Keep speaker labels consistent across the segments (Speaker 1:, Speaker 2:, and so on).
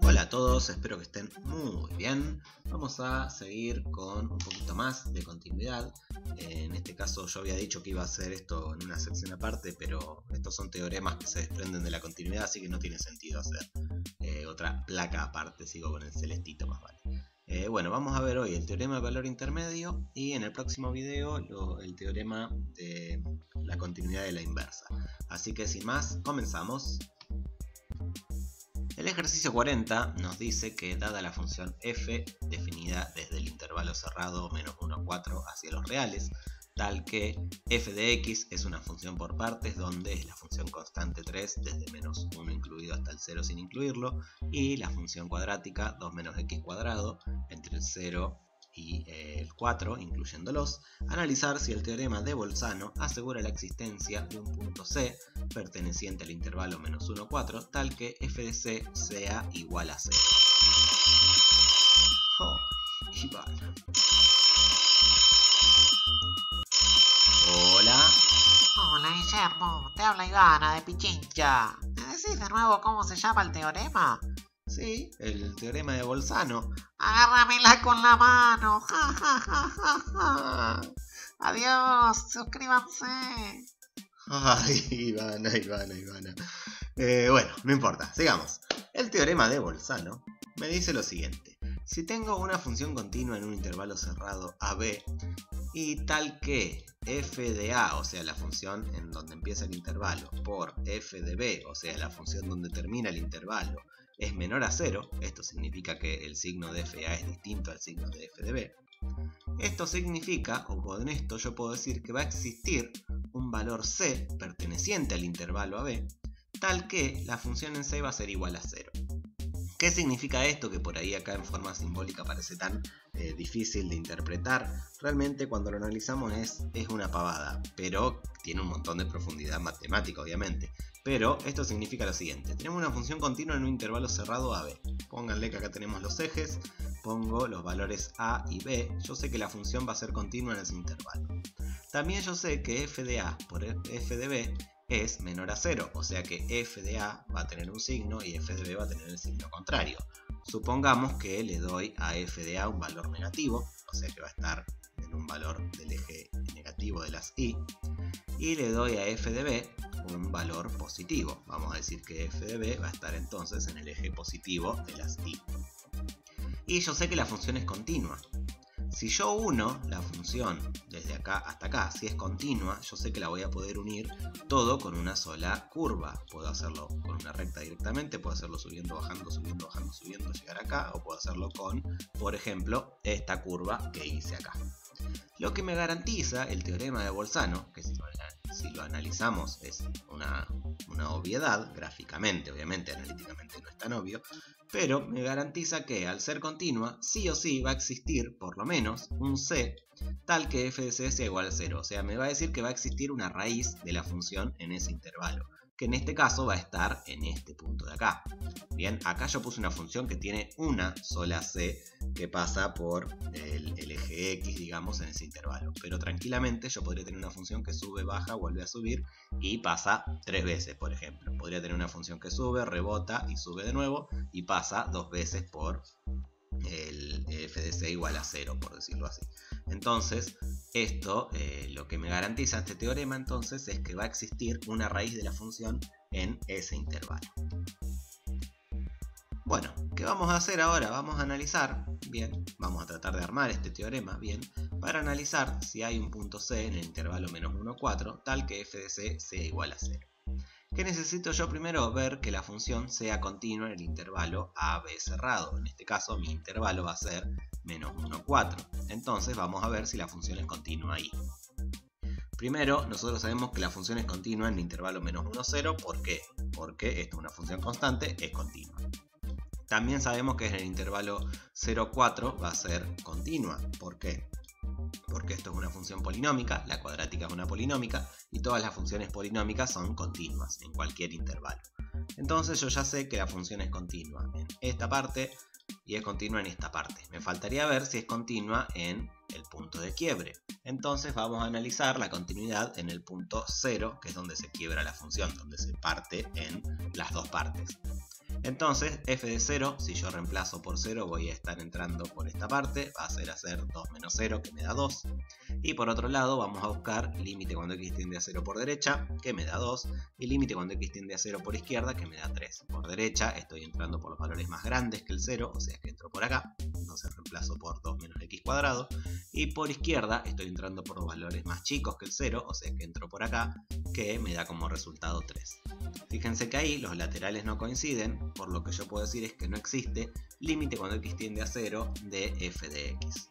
Speaker 1: Hola a todos, espero que estén muy bien. Vamos a seguir con un poquito más de continuidad. En este caso yo había dicho que iba a hacer esto en una sección aparte, pero estos son teoremas que se desprenden de la continuidad, así que no tiene sentido hacer otra placa aparte. Sigo con el celestito más vale. Bueno, vamos a ver hoy el teorema de valor intermedio y en el próximo video el teorema de la continuidad de la inversa. Así que sin más, comenzamos. El ejercicio 40 nos dice que dada la función f definida desde el intervalo cerrado menos 1 a 4 hacia los reales, tal que f de x es una función por partes donde es la función constante 3 desde menos 1 incluido hasta el 0 sin incluirlo, y la función cuadrática 2 menos x cuadrado entre el 0 y el 4 incluyéndolos, analizar si el teorema de Bolzano asegura la existencia de un punto C perteneciente al intervalo menos 1 a 4 tal que f de C sea igual a 0. Ivana. Hola.
Speaker 2: Hola Guillermo, te habla Ivana de Pichincha. ¿Me decís de nuevo cómo se llama el teorema?
Speaker 1: Sí, el teorema de Bolzano.
Speaker 2: Agárramela con la mano. Ja, ja, ja, ja, ja. Adiós, suscríbanse.
Speaker 1: Ay, Ivana. Bueno, no importa, sigamos. El teorema de Bolzano me dice lo siguiente. Si tengo una función continua en un intervalo cerrado AB y tal que f de A, o sea la función en donde empieza el intervalo, por f de B, o sea la función donde termina el intervalo, es menor a 0, esto significa que el signo de f de A es distinto al signo de f de B. Esto significa, o con esto yo puedo decir que va a existir un valor C perteneciente al intervalo AB, tal que la función en C va a ser igual a 0. ¿Qué significa esto? Que por ahí acá en forma simbólica parece tan difícil de interpretar. Realmente cuando lo analizamos es una pavada, pero tiene un montón de profundidad matemática obviamente. Pero esto significa lo siguiente. Tenemos una función continua en un intervalo cerrado AB. Pónganle que acá tenemos los ejes, pongo los valores A y B. Yo sé que la función va a ser continua en ese intervalo. También yo sé que f de A por f de B es menor a 0, o sea que f de A va a tener un signo y f de B va a tener el signo contrario. Supongamos que le doy a f de A un valor negativo, o sea que va a estar en un valor del eje negativo de las y le doy a f de B un valor positivo. Vamos a decir que f de B va a estar entonces en el eje positivo de las y. Y yo sé que la función es continua. Si yo uno la función desde acá hasta acá, si es continua, yo sé que la voy a poder unir todo con una sola curva. Puedo hacerlo con una recta directamente, puedo hacerlo subiendo, bajando, llegar acá, o puedo hacerlo con, por ejemplo, esta curva que hice acá. Lo que me garantiza el teorema de Bolzano, que si lo analizamos es una obviedad, gráficamente, obviamente, analíticamente no es tan obvio, pero me garantiza que al ser continua, sí o sí va a existir por lo menos un C tal que f de C sea igual a 0. O sea, me va a decir que va a existir una raíz de la función en ese intervalo, que en este caso va a estar en este punto de acá. Bien, acá yo puse una función que tiene una sola C que pasa por el eje X, digamos, en ese intervalo. Pero tranquilamente yo podría tener una función que sube, baja, vuelve a subir y pasa 3 veces, por ejemplo. Podría tener una función que sube, rebota y sube de nuevo y pasa 2 veces por el f de C igual a 0, por decirlo así. Entonces, esto lo que me garantiza este teorema entonces es que va a existir una raíz de la función en ese intervalo. Bueno, ¿qué vamos a hacer ahora? Vamos a analizar, bien, vamos a tratar de armar este teorema, bien, para analizar si hay un punto C en el intervalo menos 1 a 4, tal que f de C sea igual a 0. ¿Qué necesito yo? Primero ver que la función sea continua en el intervalo AB cerrado. En este caso mi intervalo va a ser menos 1 a 4. Entonces vamos a ver si la función es continua ahí. Primero, nosotros sabemos que la función es continua en el intervalo menos 1 a 0. ¿Por qué? Porque esto es una función constante, es continua. También sabemos que en el intervalo 0 a 4 va a ser continua. ¿Por qué? Porque esto es una función polinómica, la cuadrática es una polinómica y todas las funciones polinómicas son continuas en cualquier intervalo. Entonces yo ya sé que la función es continua en esta parte, y es continua en esta parte. Me faltaría ver si es continua en el punto de quiebre. Entonces vamos a analizar la continuidad en el punto 0, que es donde se quiebra la función, donde se parte en las dos partes. Entonces f de 0, si yo reemplazo por 0, voy a estar entrando por esta parte, va a ser hacer 2 menos 0, que me da 2. Y por otro lado vamos a buscar límite cuando x tiende a 0 por derecha, que me da 2, y límite cuando x tiende a 0 por izquierda, que me da 3. Por derecha estoy entrando por los valores más grandes que el 0, o sea que entro por acá, entonces reemplazo por 2 menos x cuadrado, y por izquierda estoy entrando por los valores más chicos que el 0, o sea que entro por acá, que me da como resultado 3. Fíjense que ahí los laterales no coinciden, por lo que yo puedo decir es que no existe límite cuando x tiende a 0 de f de x.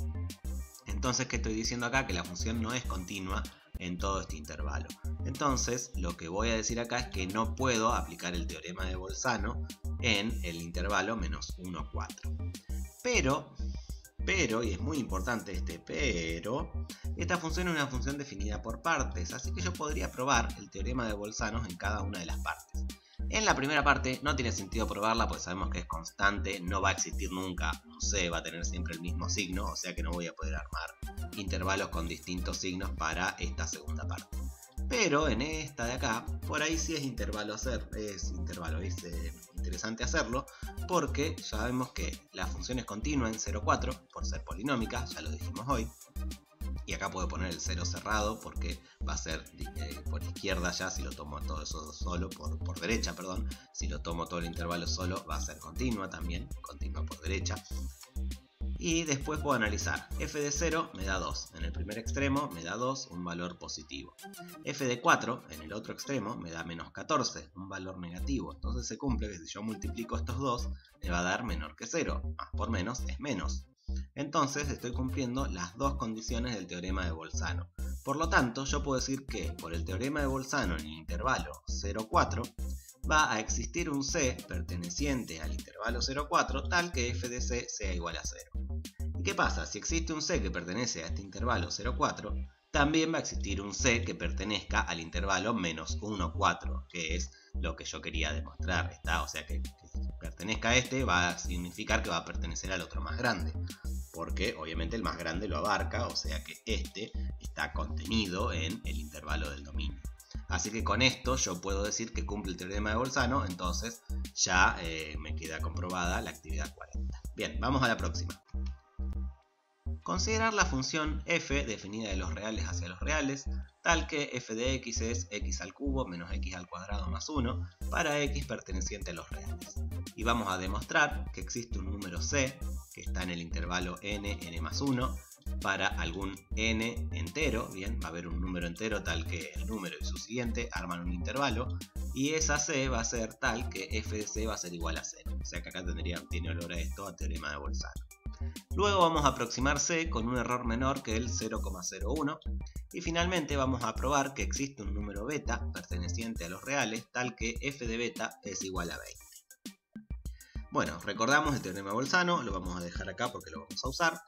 Speaker 1: Entonces, ¿qué estoy diciendo acá? Que la función no es continua en todo este intervalo. Entonces, lo que voy a decir acá es que no puedo aplicar el teorema de Bolzano en el intervalo menos 1, 4. Pero, y es muy importante este pero, esta función es una función definida por partes, así que yo podría probar el teorema de Bolzano en cada una de las partes. En la primera parte no tiene sentido probarla porque sabemos que es constante, no va a existir nunca, no sé, va a tener siempre el mismo signo, o sea que no voy a poder armar intervalos con distintos signos para esta segunda parte. Pero en esta de acá, por ahí sí es interesante hacerlo, porque ya vemos que la función es continua en 0, 4, por ser polinómica, ya lo dijimos hoy. Y acá puedo poner el 0 cerrado porque va a ser por izquierda ya, si lo tomo todo eso solo, por derecha, perdón. Si lo tomo todo el intervalo solo, va a ser continua también, continua por derecha. Y después puedo analizar. F de 0 me da 2. En el primer extremo me da 2, un valor positivo. F de 4 en el otro extremo me da menos 14, un valor negativo. Entonces se cumple que si yo multiplico estos dos, me va a dar menor que 0. Más por menos es menos. Entonces estoy cumpliendo las dos condiciones del teorema de Bolzano. Por lo tanto, yo puedo decir que por el teorema de Bolzano en el intervalo 0, 4 va a existir un c perteneciente al intervalo 0, 4 tal que f de c sea igual a 0. ¿Y qué pasa? Si existe un c que pertenece a este intervalo 0, 4, también va a existir un c que pertenezca al intervalo menos 1, 4, que es lo que yo quería demostrar. O sea que pertenezca a este va a significar que va a pertenecer al otro más grande, porque obviamente el más grande lo abarca, o sea que este está contenido en el intervalo del dominio. Así que con esto yo puedo decir que cumple el teorema de Bolzano, entonces ya me queda comprobada la actividad 40. Bien, vamos a la próxima. Considerar la función f definida de los reales hacia los reales, tal que f de x es x al cubo menos x al cuadrado más 1 para x perteneciente a los reales. Y vamos a demostrar que existe un número c que está en el intervalo n más 1 para algún n entero. Bien, va a haber un número entero tal que el número y su siguiente arman un intervalo, y esa c va a ser tal que f de c va a ser igual a 0. O sea que acá tiene olor a esto, a teorema de Bolzano. Luego vamos a aproximar c con un error menor que el 0,01 y finalmente vamos a probar que existe un número beta perteneciente a los reales tal que f de beta es igual a 20. Bueno, recordamos el teorema de Bolzano, lo vamos a dejar acá porque lo vamos a usar.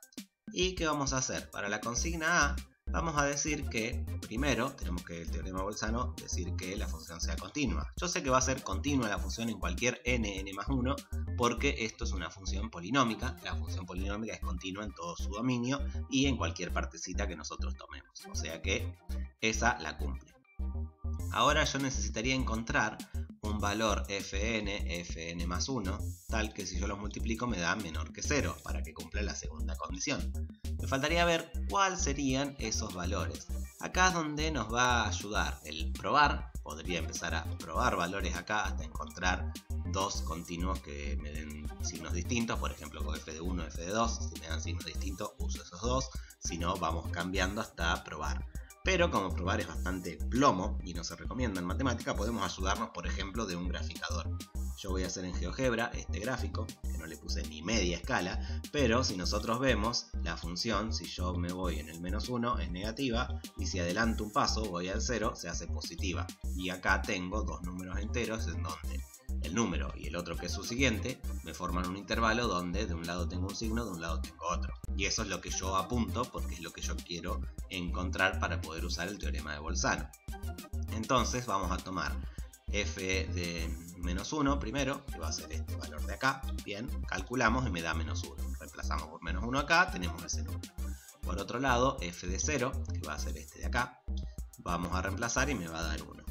Speaker 1: ¿Y qué vamos a hacer? Para la consigna A vamos a decir que primero tenemos que el teorema de Bolzano decir que la función sea continua. Yo sé que va a ser continua la función en cualquier n más 1 porque esto es una función polinómica. La función polinómica es continua en todo su dominio y en cualquier partecita que nosotros tomemos. O sea que esa la cumple. Ahora yo necesitaría encontrar un valor fn más 1 tal que si yo los multiplico me da menor que 0 para que cumpla la segunda condición. Me faltaría ver cuáles serían esos valores. Acá es donde nos va a ayudar el probar. Podría empezar a probar valores acá hasta encontrar dos continuos que me den signos distintos, por ejemplo con f de 1 y f de 2. Si me dan signos distintos uso esos dos, si no vamos cambiando hasta probar. Pero como probar es bastante plomo y no se recomienda en matemática, podemos ayudarnos por ejemplo de un graficador. Yo voy a hacer en GeoGebra este gráfico, que no le puse ni media escala, pero si nosotros vemos la función, si yo me voy en el menos 1 es negativa, y si adelanto un paso, voy al 0, se hace positiva. Y acá tengo dos números enteros en donde el número y el otro que es su siguiente me forman un intervalo donde de un lado tengo un signo, de un lado tengo otro. Y eso es lo que yo apunto porque es lo que yo quiero encontrar para poder usar el teorema de Bolzano. Entonces vamos a tomar f de menos 1 primero, que va a ser este valor de acá. Bien, calculamos y me da menos 1. Reemplazamos por menos 1 acá, tenemos ese número. Por otro lado, f de 0, que va a ser este de acá, vamos a reemplazar y me va a dar 1.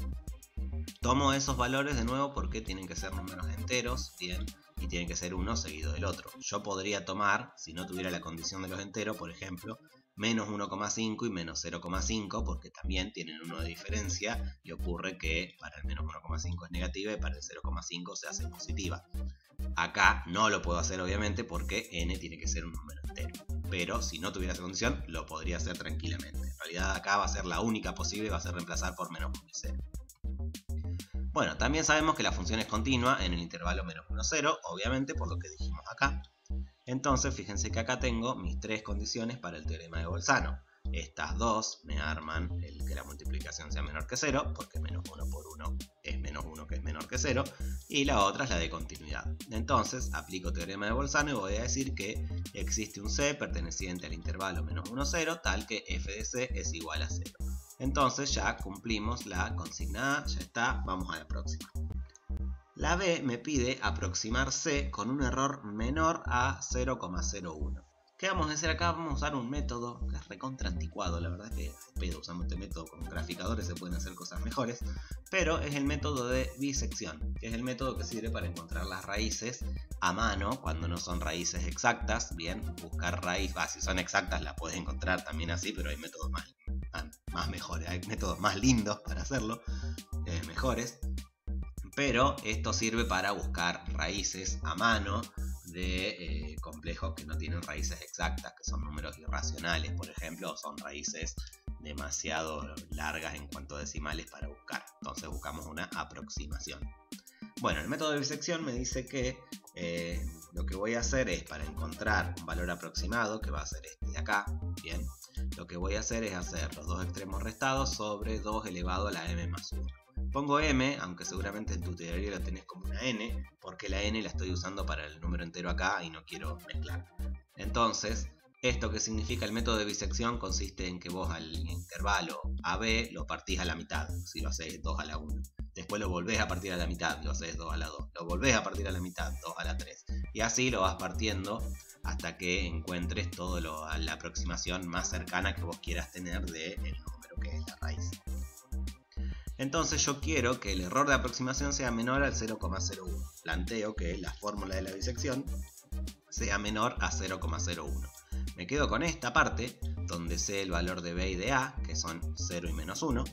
Speaker 1: Tomo esos valores de nuevo porque tienen que ser números enteros, bien, y tienen que ser uno seguido del otro. Yo podría tomar, si no tuviera la condición de los enteros, por ejemplo, menos 1,5 y menos 0,5, porque también tienen 1 de diferencia, y ocurre que para el menos 1,5 es negativa y para el 0,5 se hace positiva. Acá no lo puedo hacer obviamente porque n tiene que ser un número entero, pero si no tuviera esa condición lo podría hacer tranquilamente. En realidad acá va a ser la única posible, va a ser reemplazar por menos 1 y 0. Bueno, también sabemos que la función es continua en el intervalo menos 1, 0, obviamente por lo que dijimos acá. Entonces, fíjense que acá tengo mis tres condiciones para el teorema de Bolzano. Estas dos me arman el que la multiplicación sea menor que 0, porque menos 1 por 1 es menos 1 que es menor que 0, y la otra es la de continuidad. Entonces, aplico teorema de Bolzano y voy a decir que existe un C perteneciente al intervalo menos 1, 0, tal que f de C es igual a 0. Entonces ya cumplimos la consigna A, ya está, vamos a la próxima. La B me pide aproximar C con un error menor a 0,01. ¿Qué vamos a hacer acá? Vamos a usar un método que es recontra anticuado, la verdad que pedo, usamos este método con graficadores, se pueden hacer cosas mejores, pero es el método de bisección, que es el método que sirve para encontrar las raíces a mano cuando no son raíces exactas. Bien, buscar raíz, si son exactas las puedes encontrar también así, pero hay métodos más mejores, hay métodos más lindos para hacerlo, mejores. Pero esto sirve para buscar raíces a mano de complejos que no tienen raíces exactas, que son números irracionales, por ejemplo, o son raíces demasiado largas en cuanto a decimales para buscar. Entonces buscamos una aproximación. Bueno, el método de bisección me dice que lo que voy a hacer es, para encontrar un valor aproximado, que va a ser este de acá, bien, lo que voy a hacer es hacer los dos extremos restados sobre 2 elevado a la m más 1. Pongo m, aunque seguramente en tu teoría la tenés como una n, porque la n la estoy usando para el número entero acá y no quiero mezclar. Entonces, ¿esto qué significa? El método de bisección consiste en que vos al intervalo AB lo partís a la mitad, si lo hacés 2 a la 1. Después lo volvés a partir a la mitad, lo hacés 2 a la 2. Lo volvés a partir a la mitad, 2 a la 3. Y así lo vas partiendo hasta que encuentres la aproximación más cercana que vos quieras tener del número que es la raíz. Entonces yo quiero que el error de aproximación sea menor al 0,01. Planteo que la fórmula de la bisección sea menor a 0,01. Me quedo con esta parte, donde sé el valor de B y de A, que son 0 y menos 1.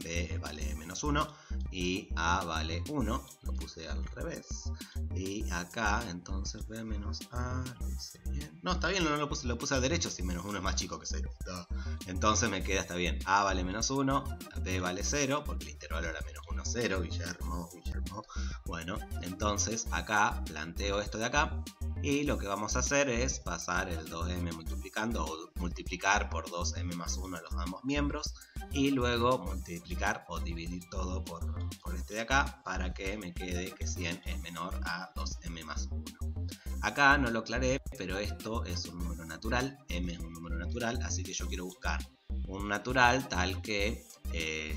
Speaker 1: B vale menos 1 y A vale 1. Lo puse al revés. Y acá, entonces B menos A, lo hice bien. No, está bien, no lo puse al derecho, si menos 1 es más chico que 0. Entonces me queda, está bien. A vale menos 1, B vale 0, porque el intervalo era menos 1, 0, Guillermo. Bueno, entonces acá planteo esto de acá. Y lo que vamos a hacer es pasar el 2m multiplicando o multiplicar por 2m más 1 a los ambos miembros. Y luego multiplicar o dividir todo por este de acá para que me quede que 100 es menor a 2m más 1. Acá no lo aclaré, pero esto es un número natural, m es un número natural, así que yo quiero buscar un natural tal que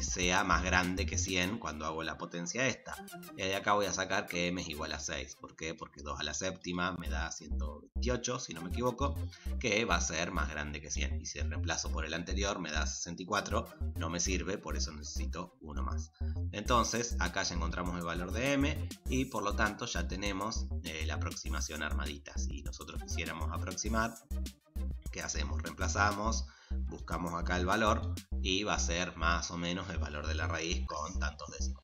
Speaker 1: sea más grande que 100 cuando hago la potencia esta. Y de acá voy a sacar que m es igual a 6. ¿Por qué? Porque 2 a la séptima me da 128, si no me equivoco, que va a ser más grande que 100. Y si reemplazo por el anterior me da 64, no me sirve, por eso necesito uno más. Entonces acá ya encontramos el valor de m y por lo tanto ya tenemos la aproximación armadita. Si nosotros quisiéramos aproximar, ¿qué hacemos? Reemplazamos, buscamos acá el valor y va a ser más o menos el valor de la raíz con tantos décimos.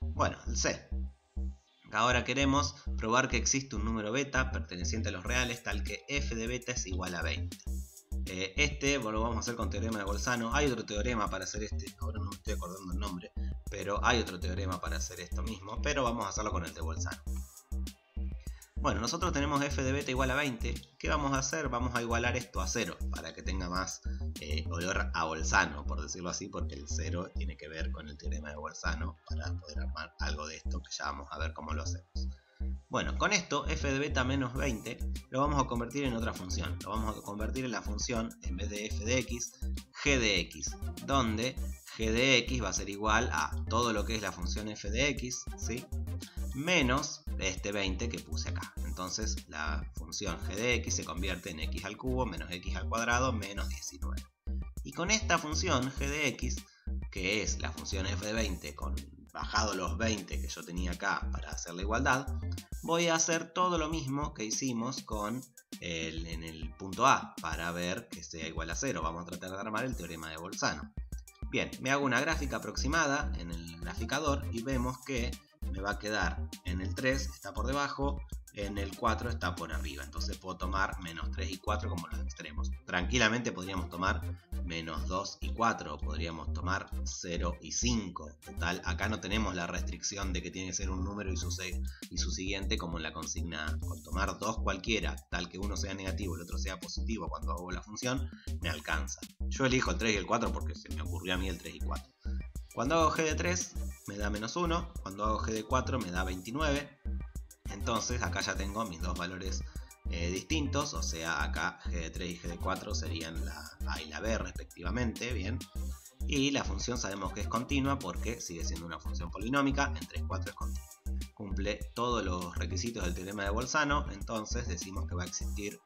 Speaker 1: Bueno, el C. Ahora queremos probar que existe un número beta perteneciente a los reales tal que f de beta es igual a 20. Lo vamos a hacer con teorema de Bolzano. Hay otro teorema para hacer ahora no me estoy acordando el nombre, pero hay otro teorema para hacer esto mismo, pero vamos a hacerlo con el de Bolzano. Bueno, nosotros tenemos f de beta igual a 20. ¿Qué vamos a hacer? Vamos a igualar esto a 0 para que tenga más olor a Bolzano, por decirlo así, porque el 0 tiene que ver con el teorema de Bolzano para poder armar algo de esto que ya vamos a ver cómo lo hacemos. Bueno, con esto, f de beta menos 20 lo vamos a convertir en otra función. Lo vamos a convertir en la función, en vez de f de x, g de x, donde g g de x va a ser igual a todo lo que es la función f de x, ¿sí? Menos este 20 que puse acá. Entonces la función g de x se convierte en x al cubo menos x al cuadrado menos 19. Y con esta función g de x, que es la función f de 20 con bajado los 20 que yo tenía acá para hacer la igualdad, voy a hacer todo lo mismo que hicimos en el punto A para ver que sea igual a 0. Vamos a tratar de armar el teorema de Bolzano. Bien, me hago una gráfica aproximada en el graficador y vemos que me va a quedar en el 3, está por debajo, en el 4 está por arriba. Entonces puedo tomar menos 3 y 4 como los extremos. Tranquilamente podríamos tomar menos 2 y 4, podríamos tomar 0 y 5. Total, acá no tenemos la restricción de que tiene que ser un número y su siguiente como en la consigna A. Con tomar 2 cualquiera, tal que uno sea negativo y el otro sea positivo cuando hago la función, me alcanza. Yo elijo el 3 y el 4 porque se me ocurrió a mí el 3 y 4. Cuando hago g de 3 me da menos 1, cuando hago g de 4 me da 29. Entonces acá ya tengo mis dos valores distintos, o sea acá g de 3 y g de 4 serían la A y la B respectivamente, bien. Y la función sabemos que es continua porque sigue siendo una función polinómica, en 3, 4 es continua. Cumple todos los requisitos del teorema de Bolzano, entonces decimos que va a existir,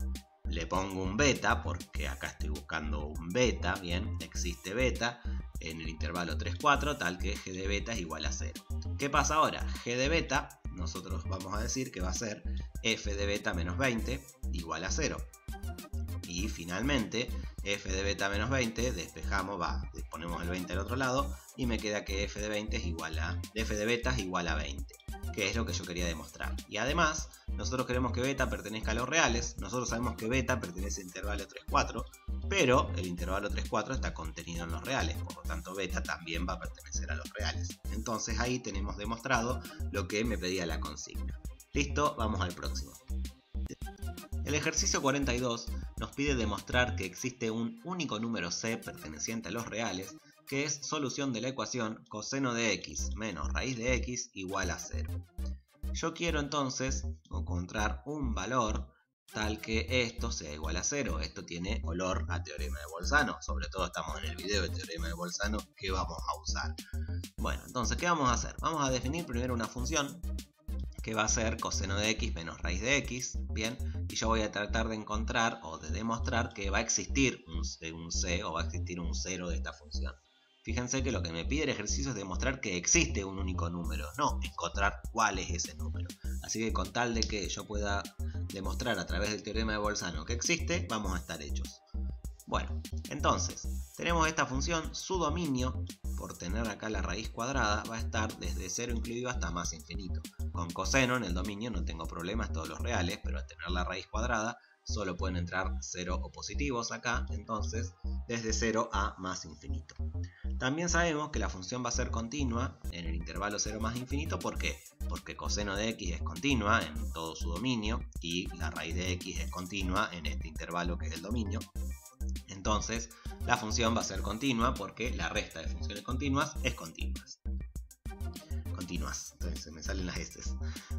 Speaker 1: le pongo un beta porque acá estoy buscando un beta, bien, existe beta en el intervalo 3, 4, tal que g de beta es igual a 0. ¿Qué pasa ahora? G de beta, nosotros vamos a decir que va a ser f de beta menos 20 igual a 0. Y finalmente, f de beta menos 20, ponemos el 20 al otro lado y me queda que f de beta es igual a 20, que es lo que yo quería demostrar. Y además, nosotros queremos que beta pertenezca a los reales. Nosotros sabemos que beta pertenece al intervalo 3, 4, pero el intervalo 3, 4 está contenido en los reales, por lo tanto beta también va a pertenecer a los reales. Entonces ahí tenemos demostrado lo que me pedía la consigna. Listo, vamos al próximo. El ejercicio 42 nos pide demostrar que existe un único número c perteneciente a los reales, que es solución de la ecuación coseno de x menos raíz de x igual a 0. Yo quiero entonces encontrar un valor tal que esto sea igual a 0. Esto tiene olor a teorema de Bolzano, sobre todo estamos en el video de teorema de Bolzano que vamos a usar. Bueno, entonces, ¿qué vamos a hacer? Vamos a definir primero una función que va a ser coseno de x menos raíz de x, bien, y yo voy a tratar de encontrar o de demostrar que va a existir un c o va a existir un 0 de esta función. Fíjense que lo que me pide el ejercicio es demostrar que existe un único número, no encontrar cuál es ese número. Así que con tal de que yo pueda demostrar a través del teorema de Bolzano que existe, vamos a estar hechos. Bueno, entonces, tenemos esta función, su dominio, por tener acá la raíz cuadrada, va a estar desde 0 incluido hasta más infinito. Con coseno en el dominio no tengo problemas, todos los reales, pero al tener la raíz cuadrada solo pueden entrar 0 o positivos acá, entonces desde 0 a más infinito. También sabemos que la función va a ser continua en el intervalo 0 más infinito, ¿por qué? Porque coseno de x es continua en todo su dominio y la raíz de x es continua en este intervalo que es el dominio. Entonces la función va a ser continua porque la resta de funciones continuas es continuas. Entonces me salen las S.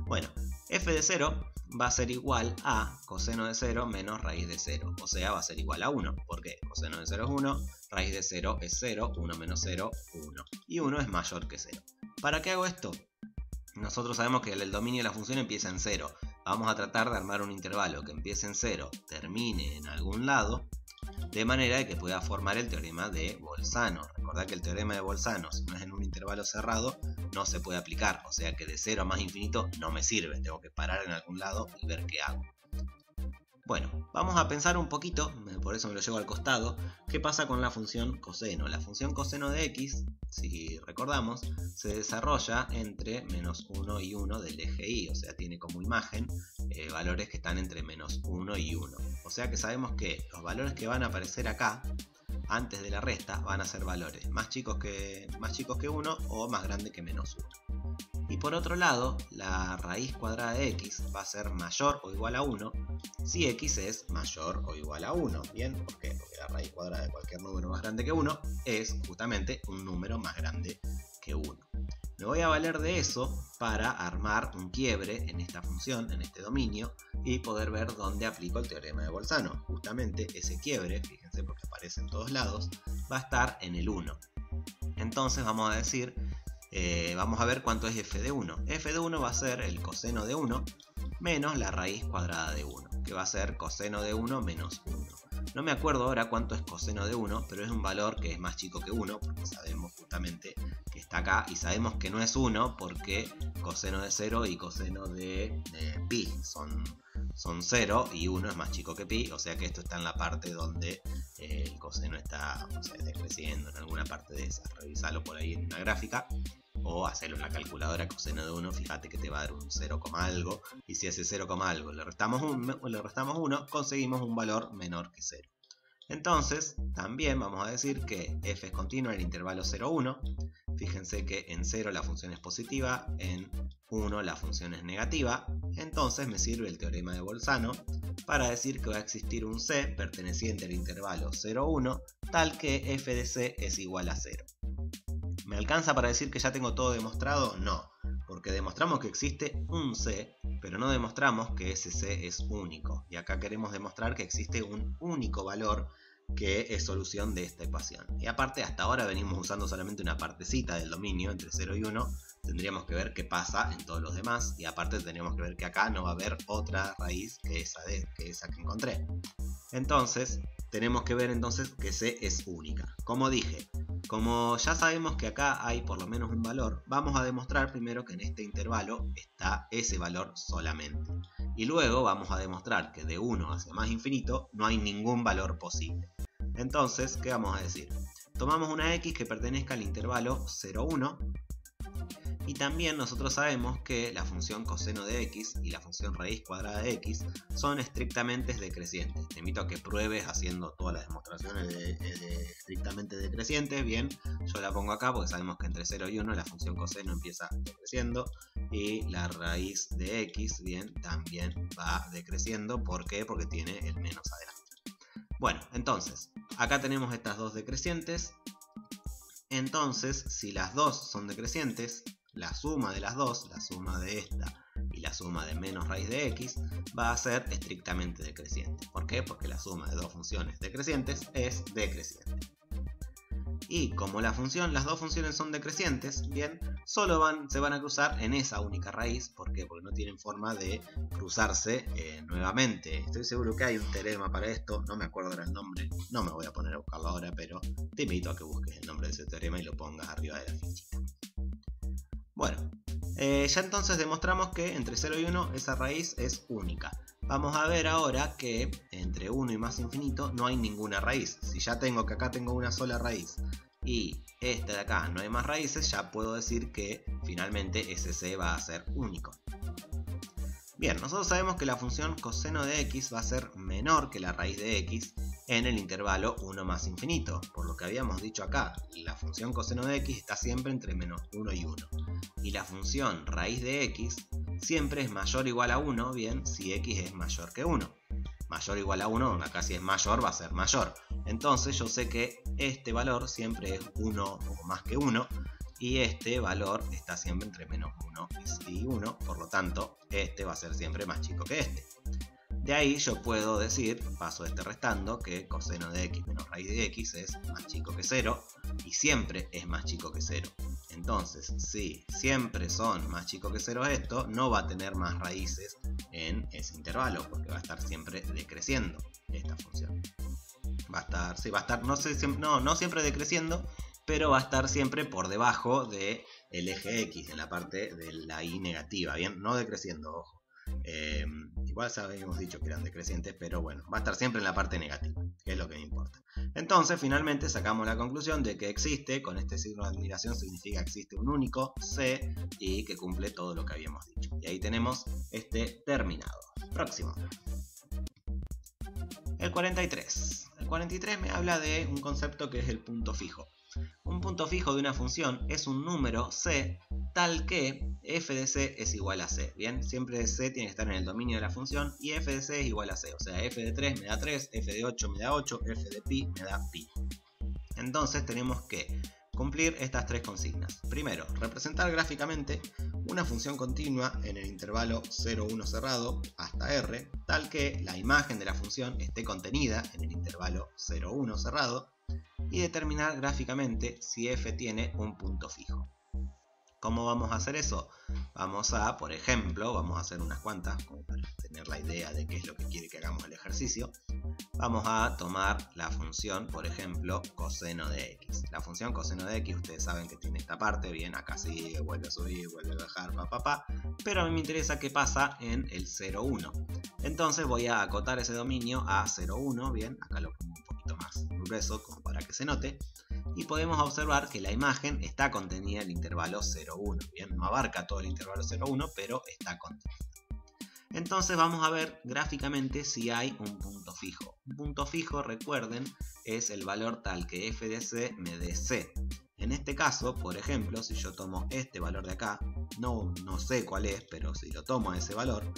Speaker 1: Bueno, f de 0 va a ser igual a coseno de 0 menos raíz de 0. O sea, va a ser igual a 1. ¿Por qué? Coseno de 0 es 1, raíz de 0 es 0, 1 menos 0, 1. Y 1 es mayor que 0. ¿Para qué hago esto? Nosotros sabemos que el dominio de la función empieza en 0. Vamos a tratar de armar un intervalo que empiece en 0, termine en algún lado, de manera que pueda formar el teorema de Bolzano. Recordad que el teorema de Bolzano, si no es en un intervalo cerrado, no se puede aplicar. O sea que de 0 a más infinito no me sirve. Tengo que parar en algún lado y ver qué hago. Bueno, vamos a pensar un poquito, por eso me lo llevo al costado, qué pasa con la función coseno. La función coseno de x, si recordamos, se desarrolla entre menos 1 y 1 del eje y, o sea, tiene como imagen valores que están entre menos 1 y 1. O sea que sabemos que los valores que van a aparecer acá, antes de la resta, van a ser valores más chicos que 1 o más grandes que menos 1. Y por otro lado, la raíz cuadrada de x va a ser mayor o igual a 1 si x es mayor o igual a 1. ¿Bien? ¿Por qué? Porque la raíz cuadrada de cualquier número más grande que 1 es justamente un número más grande que 1. Me voy a valer de eso para armar un quiebre en esta función, en este dominio, y poder ver dónde aplico el teorema de Bolzano. Justamente ese quiebre, fíjense porque aparece en todos lados, va a estar en el 1. Entonces vamos a decir, vamos a ver cuánto es f de 1. F de 1 va a ser el coseno de 1 menos la raíz cuadrada de 1, que va a ser coseno de 1 menos 1. No me acuerdo ahora cuánto es coseno de 1, pero es un valor que es más chico que 1, porque sabemos justamente que está acá, y sabemos que no es 1 porque coseno de 0 y coseno de pi son 0 y 1 es más chico que pi, o sea que esto está en la parte donde el coseno está, o sea, decreciendo en alguna parte de esa. Revisalo por ahí en una gráfica o hacerlo en la calculadora. Coseno de 1, fíjate que te va a dar un 0, algo, y si a ese 0, algo le restamos 1, conseguimos un valor menor que 0. Entonces, también vamos a decir que f es continua en el intervalo 0, 1. Fíjense que en 0 la función es positiva, en 1 la función es negativa. Entonces me sirve el teorema de Bolzano para decir que va a existir un c perteneciente al intervalo 0, 1, tal que f de c es igual a 0. ¿Me alcanza para decir que ya tengo todo demostrado? No, porque demostramos que existe un c, pero no demostramos que ese c es único. Y acá queremos demostrar que existe un único valor que es solución de esta ecuación. Y aparte, hasta ahora venimos usando solamente una partecita del dominio entre 0 y 1. Tendríamos que ver qué pasa en todos los demás. Y aparte tenemos que ver que acá no va a haber otra raíz que esa que encontré. Entonces, tenemos que ver entonces que c es única. Como dije, como ya sabemos que acá hay por lo menos un valor, vamos a demostrar primero que en este intervalo está ese valor solamente. Y luego vamos a demostrar que de 1 hacia más infinito no hay ningún valor posible. Entonces, ¿qué vamos a decir? Tomamos una x que pertenezca al intervalo 0, 1. Y también nosotros sabemos que la función coseno de x y la función raíz cuadrada de x son estrictamente decrecientes. Te invito a que pruebes haciendo todas las demostraciones de estrictamente decrecientes. Bien, yo la pongo acá porque sabemos que entre 0 y 1 la función coseno empieza decreciendo y la raíz de x, bien, también va decreciendo. ¿Por qué? Porque tiene el menos adelante. Bueno, entonces, acá tenemos estas dos decrecientes. Entonces, si las dos son decrecientes, la suma de las dos, la suma de esta y la suma de menos raíz de x, va a ser estrictamente decreciente. ¿Por qué? Porque la suma de dos funciones decrecientes es decreciente. Y como las dos funciones son decrecientes, bien, solo se van a cruzar en esa única raíz. ¿Por qué? Porque no tienen forma de cruzarse nuevamente. Estoy seguro que hay un teorema para esto, no me acuerdo el nombre, no me voy a poner a buscarlo ahora, pero te invito a que busques el nombre de ese teorema y lo pongas arriba de la fichita. Bueno, ya entonces demostramos que entre 0 y 1 esa raíz es única. Vamos a ver ahora que entre 1 y más infinito no hay ninguna raíz. Si ya tengo que acá tengo una sola raíz y esta de acá no hay más raíces, ya puedo decir que finalmente ese c va a ser único. Bien, nosotros sabemos que la función coseno de x va a ser menor que la raíz de x en el intervalo 1 más infinito. Por lo que habíamos dicho acá, la función coseno de x está siempre entre menos 1 y 1. Y la función raíz de x siempre es mayor o igual a 1, bien, si x es mayor que 1. Mayor o igual a 1, acá si es mayor va a ser mayor. Entonces yo sé que este valor siempre es 1 o más que 1. Y este valor está siempre entre menos 1 y 1, por lo tanto este va a ser siempre más chico que este. De ahí yo puedo decir, paso este restando, que coseno de x menos raíz de x es más chico que 0 y siempre es más chico que 0. Entonces, si siempre son más chico que 0 esto, no va a tener más raíces en ese intervalo, porque va a estar siempre decreciendo esta función. Va a estar, no siempre decreciendo, pero va a estar siempre por debajo del eje x, en la parte de la y negativa, bien, no decreciendo, ojo. Igual habíamos dicho que eran decrecientes, pero bueno, va a estar siempre en la parte negativa, que es lo que me importa. Entonces, finalmente sacamos la conclusión de que existe, con este signo de admiración significa que existe un único c y que cumple todo lo que habíamos dicho. Y ahí tenemos este terminado. Próximo. El 43. El 43 me habla de un concepto que es el punto fijo. Un punto fijo de una función es un número c tal que f de c es igual a c. Bien, siempre c tiene que estar en el dominio de la función y f de c es igual a c. O sea, f de 3 me da 3, f de 8 me da 8, f de pi me da pi. Entonces tenemos que cumplir estas tres consignas. Primero, representar gráficamente una función continua en el intervalo 0, 1 cerrado hasta r, tal que la imagen de la función esté contenida en el intervalo 0, 1 cerrado. y determinar gráficamente si f tiene un punto fijo. ¿Cómo vamos a hacer eso? Vamos a, por ejemplo, vamos a hacer unas cuantas, como para tener la idea de qué es lo que quiere que hagamos el ejercicio. Vamos a tomar la función, por ejemplo, coseno de x. La función coseno de x, ustedes saben que tiene esta parte, bien, acá sigue, vuelve a subir, vuelve a bajar, pero a mí me interesa qué pasa en el 0, 1. Entonces voy a acotar ese dominio a 0, 1, bien, acá lo pongo un poquito más grueso como para que se note. Y podemos observar que la imagen está contenida en el intervalo 0, 1. Bien, no abarca todo el intervalo 0, 1, pero está contenida. Entonces vamos a ver gráficamente si hay un punto fijo. Un punto fijo, recuerden, es el valor tal que f de c me dé c. En este caso, por ejemplo, si yo tomo este valor de acá, no sé cuál es, pero si lo tomo a ese valor,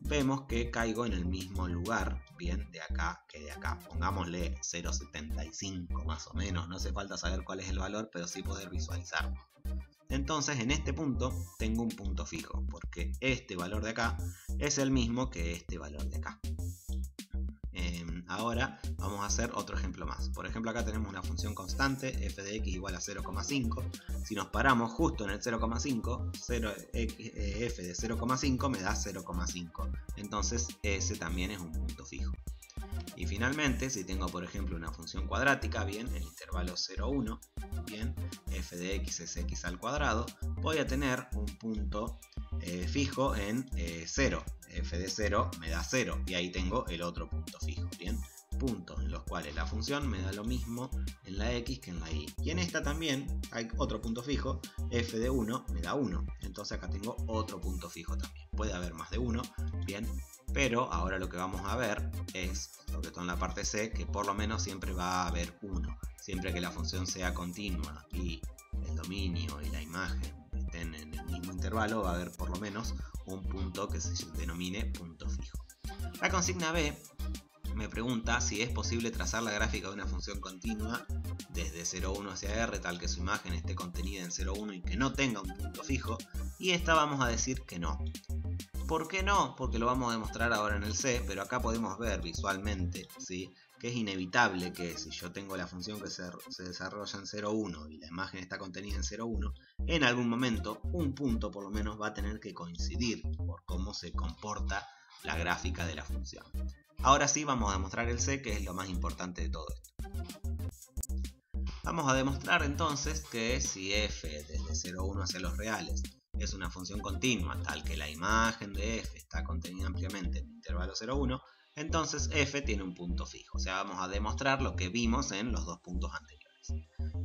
Speaker 1: vemos que caigo en el mismo lugar, bien, de acá que de acá. Pongámosle 0,75 más o menos, no hace falta saber cuál es el valor, pero sí poder visualizarlo. Entonces en este punto tengo un punto fijo, porque este valor de acá es el mismo que este valor de acá. Ahora vamos a hacer otro ejemplo más. Por ejemplo, acá tenemos una función constante, f de x igual a 0,5. Si nos paramos justo en el 0,5, f de 0,5 me da 0,5. Entonces ese también es un punto fijo. Y finalmente, si tengo por ejemplo una función cuadrática, bien, el intervalo 0, 1, bien, f de x es x al cuadrado, voy a tener un punto fijo en 0. F de 0 me da 0 y ahí tengo el otro punto fijo, bien, puntos en los cuales la función me da lo mismo en la x que en la y. Y en esta también hay otro punto fijo, f de 1 me da 1, entonces acá tengo otro punto fijo también. Puede haber más de uno, bien, pero ahora lo que vamos a ver es, sobre todo en la parte C, que por lo menos siempre va a haber uno. Siempre que la función sea continua y el dominio y la imagen estén en el mismo intervalo, va a haber por lo menos un punto que se denomine punto fijo. La consigna B me pregunta si es posible trazar la gráfica de una función continua desde 0,1 hacia R, tal que su imagen esté contenida en 0,1 y que no tenga un punto fijo, y esta vamos a decir que no. ¿Por qué no? Porque lo vamos a demostrar ahora en el C, pero acá podemos ver visualmente, ¿sí?, que es inevitable que si yo tengo la función que se desarrolla en 0,1 y la imagen está contenida en 0,1, en algún momento un punto por lo menos va a tener que coincidir por cómo se comporta la gráfica de la función. Ahora sí vamos a demostrar el C, que es lo más importante de todo esto. Vamos a demostrar entonces que si f desde 0,1 hacia los reales es una función continua tal que la imagen de f está contenida ampliamente en el intervalo 0,1, entonces f tiene un punto fijo. O sea, vamos a demostrar lo que vimos en los dos puntos anteriores.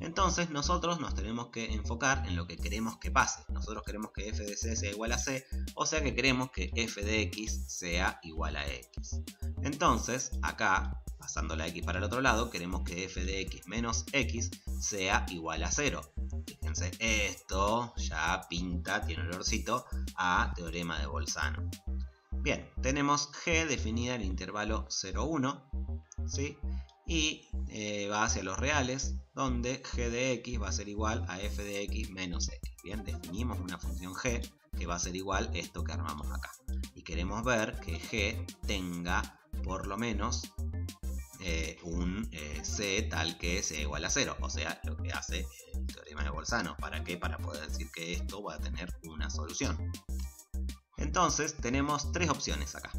Speaker 1: Entonces nosotros nos tenemos que enfocar en lo que queremos que pase. Nosotros queremos que f de c sea igual a c, o sea que queremos que f de x sea igual a x. Entonces acá, pasando la x para el otro lado, queremos que f de x menos x sea igual a 0. Fíjense, esto ya pinta, tiene olorcito a teorema de Bolzano. Bien, tenemos g definida en el intervalo 0, 1, ¿sí?, y va hacia los reales, donde g de x va a ser igual a f de x menos x. Bien, definimos una función g que va a ser igual a esto que armamos acá. Y queremos ver que g tenga por lo menos un c tal que sea igual a 0. O sea, lo que hace el teorema de Bolzano. ¿Para qué? Para poder decir que esto va a tener una solución. Entonces tenemos tres opciones acá.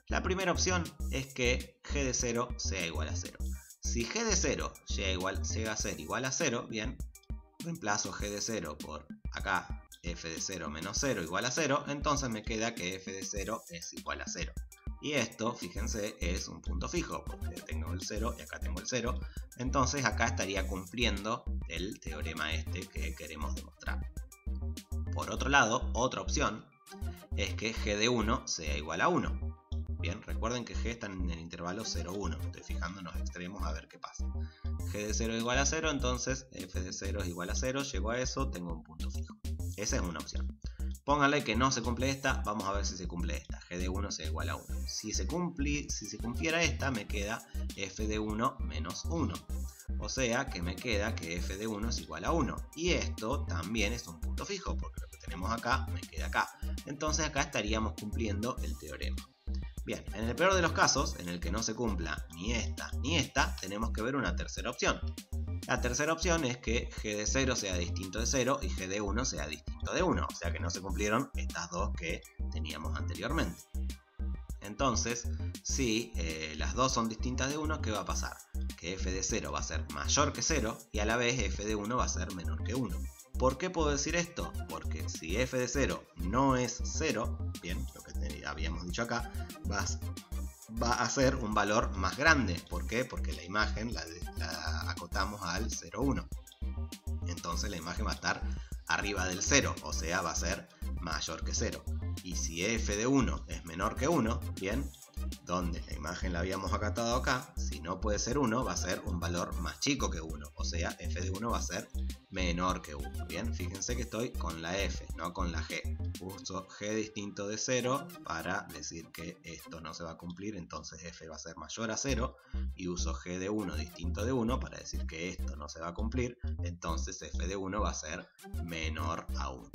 Speaker 1: La primera opción es que g de 0 sea igual a 0. Si g de 0 llega a ser igual a 0, bien, reemplazo g de 0 por acá f de 0 menos 0 igual a 0, entonces me queda que f de 0 es igual a 0. Y esto, fíjense, es un punto fijo, porque tengo el 0 y acá tengo el 0. Entonces acá estaría cumpliendo el teorema este que queremos demostrar. Por otro lado, otra opción es que g de 1 sea igual a 1. Bien, recuerden que g está en el intervalo 0, 1. Me estoy fijando en los extremos a ver qué pasa. G de 0 es igual a 0, entonces f de 0 es igual a 0. Llego a eso, tengo un punto fijo. Esa es una opción. Pónganle que no se cumple esta, vamos a ver si se cumple esta. G de 1 sea igual a 1. Si se cumpliera esta, me queda f de 1 menos 1. O sea que me queda que f de 1 es igual a 1. Y esto también es un punto fijo, porque lo que tenemos acá me queda acá. Entonces acá estaríamos cumpliendo el teorema. Bien, en el peor de los casos, en el que no se cumpla ni esta, tenemos que ver una tercera opción. La tercera opción es que g de 0 sea distinto de 0 y g de 1 sea distinto de 1, o sea que no se cumplieron estas dos que teníamos anteriormente. Entonces, si las dos son distintas de 1, ¿qué va a pasar? Que f de 0 va a ser mayor que 0 y a la vez f de 1 va a ser menor que 1. ¿Por qué puedo decir esto? Porque si f de 0 no es 0, bien, lo que habíamos dicho acá, va a ser un valor más grande. ¿Por qué? Porque la imagen la acotamos al 0, 1. Entonces la imagen va a estar arriba del 0, o sea, va a ser mayor que 0. Y si f de 1 es menor que 1, bien, donde la imagen la habíamos acatado acá, si no puede ser 1, va a ser un valor más chico que 1, o sea, f de 1 va a ser menor que 1. Bien, fíjense que estoy con la f, no con la g. Uso g distinto de 0 para decir que esto no se va a cumplir, entonces f va a ser mayor a 0, y uso g de 1 distinto de 1 para decir que esto no se va a cumplir, entonces f de 1 va a ser menor a 1.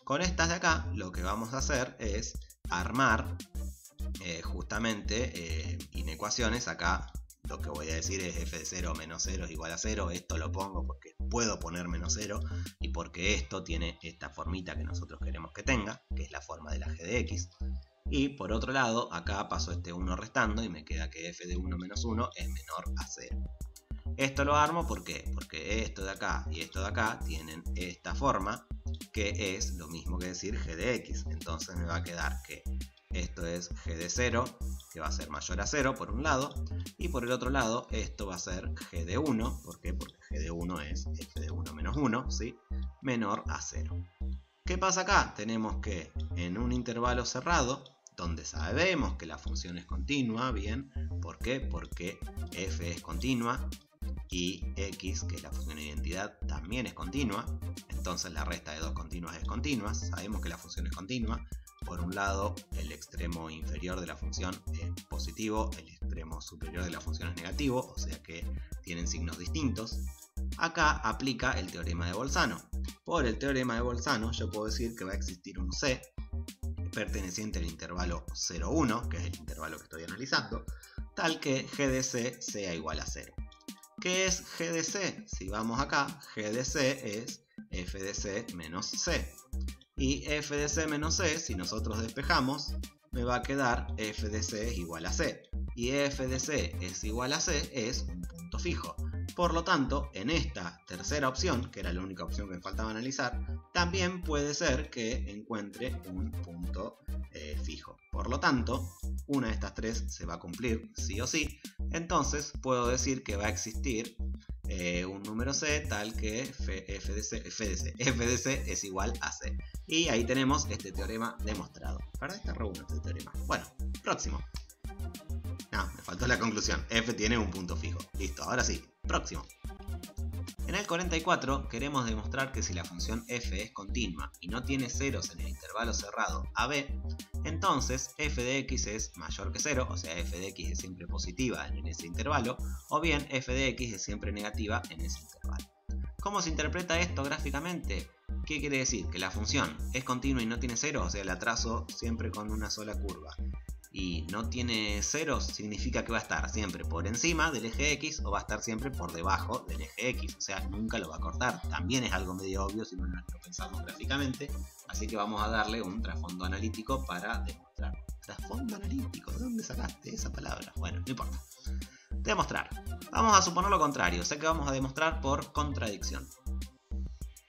Speaker 1: Con estas de acá, lo que vamos a hacer es armar justamente inecuaciones. Acá lo que voy a decir es f de 0 menos 0 es igual a 0. Esto lo pongo porque puedo poner menos 0 y porque esto tiene esta formita que nosotros queremos que tenga, que es la forma de la g de x. Y por otro lado, acá paso este 1 restando y me queda que f de 1 menos 1 es menor a 0. Esto lo armo ¿por qué? Porque esto de acá y esto de acá tienen esta forma, que es lo mismo que decir g de x. Entonces me va a quedar que esto es g de 0, que va a ser mayor a 0 por un lado, y por el otro lado esto va a ser g de 1, ¿por qué? Porque g de 1 es f de 1 menos 1, ¿sí? Menor a 0. ¿Qué pasa acá? Tenemos que en un intervalo cerrado, donde sabemos que la función es continua, ¿bien? ¿Por qué? Porque f es continua y x, que es la función de identidad, también es continua. Entonces la resta de dos continuas es continua. Sabemos que la función es continua. Por un lado, el extremo inferior de la función es positivo, el extremo superior de la función es negativo, o sea que tienen signos distintos. Acá aplica el teorema de Bolzano. Por el teorema de Bolzano yo puedo decir que va a existir un C perteneciente al intervalo 0, 1, que es el intervalo que estoy analizando, tal que g de c sea igual a 0. ¿Qué es g de c? Si vamos acá, g de c es f de c menos c. Y f de c menos c, si nosotros despejamos, me va a quedar f de c es igual a c. Y f de c es igual a c es un punto fijo. Por lo tanto, en esta tercera opción, que era la única opción que me faltaba analizar, también puede ser que encuentre un punto fijo. Por lo tanto, una de estas tres se va a cumplir sí o sí. Entonces puedo decir que va a existir un número c tal que f de c es igual a c. Y ahí tenemos este teorema demostrado. Para esta reunión este teorema. Bueno, próximo. No, me faltó la conclusión. F tiene un punto fijo. Listo, ahora sí. Próximo. En el 44 queremos demostrar que si la función f es continua y no tiene ceros en el intervalo cerrado AB, entonces f de x es mayor que 0, o sea f de x es siempre positiva en ese intervalo, o bien f de x es siempre negativa en ese intervalo. ¿Cómo se interpreta esto gráficamente? ¿Qué quiere decir? Que la función es continua y no tiene ceros, o sea la trazo siempre con una sola curva. Y no tiene ceros, significa que va a estar siempre por encima del eje X o va a estar siempre por debajo del eje X, o sea, nunca lo va a cortar. También es algo medio obvio si no lo pensamos gráficamente, así que vamos a darle un trasfondo analítico para demostrar. ¿Trasfondo analítico? ¿De dónde sacaste esa palabra? Bueno, no importa. Demostrar. Vamos a suponer lo contrario, o sea que vamos a demostrar por contradicción.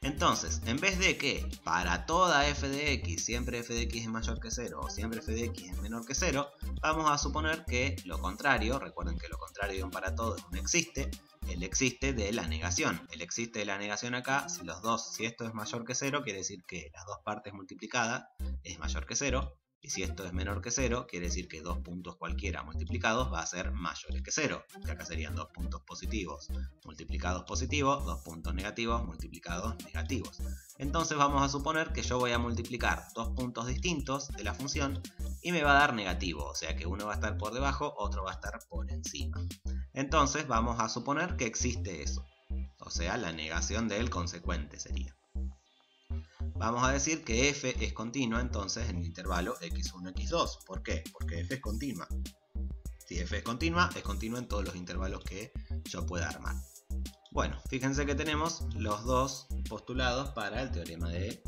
Speaker 1: Entonces, en vez de que para toda f de x siempre f de x es mayor que 0 o siempre f de x es menor que 0, vamos a suponer que lo contrario, recuerden que lo contrario de un para todo es un existe, el existe de la negación. El existe de la negación acá, si esto es mayor que 0, quiere decir que las dos partes multiplicadas es mayor que 0. Y si esto es menor que 0, quiere decir que dos puntos cualquiera multiplicados va a ser mayores que 0. Que acá serían dos puntos positivos multiplicados positivos, dos puntos negativos multiplicados negativos. Entonces vamos a suponer que yo voy a multiplicar dos puntos distintos de la función y me va a dar negativo. O sea que uno va a estar por debajo, otro va a estar por encima. Entonces vamos a suponer que existe eso. O sea, la negación del consecuente sería. vamos a decir que f es continua entonces en el intervalo x1, x2. ¿Por qué? Porque f es continua. Si f es continua en todos los intervalos que yo pueda armar. Bueno, fíjense que tenemos los dos postulados para el teorema de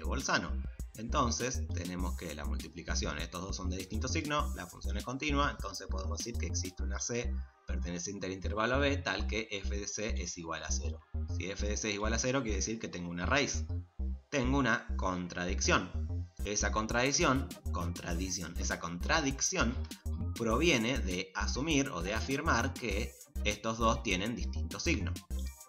Speaker 1: Bolzano. Entonces tenemos que la multiplicación, estos dos son de distinto signo, la función es continua, entonces podemos decir que existe una c perteneciente al intervalo b tal que f de c es igual a 0. Si f de c es igual a 0 quiere decir que tengo una raíz. Tengo una contradicción. Esa contradicción proviene de asumir o de afirmar que estos dos tienen distinto signo.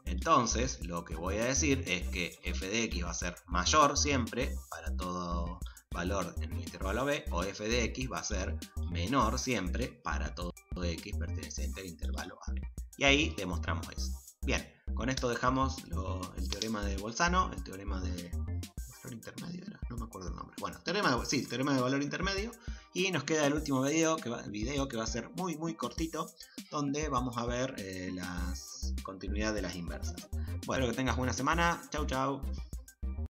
Speaker 1: Entonces, lo que voy a decir es que f de x va a ser mayor siempre para todo valor en el intervalo b, o f de x va a ser menor siempre para todo x perteneciente al intervalo a. Y ahí demostramos eso. Bien, con esto dejamos el teorema de Bolzano, el teorema de valor intermedio, no me acuerdo el nombre. Bueno, teorema de valor intermedio. Y nos queda el último video que va a ser muy cortito, donde vamos a ver la continuidad de las inversas. Bueno, que tengas buena semana. Chau.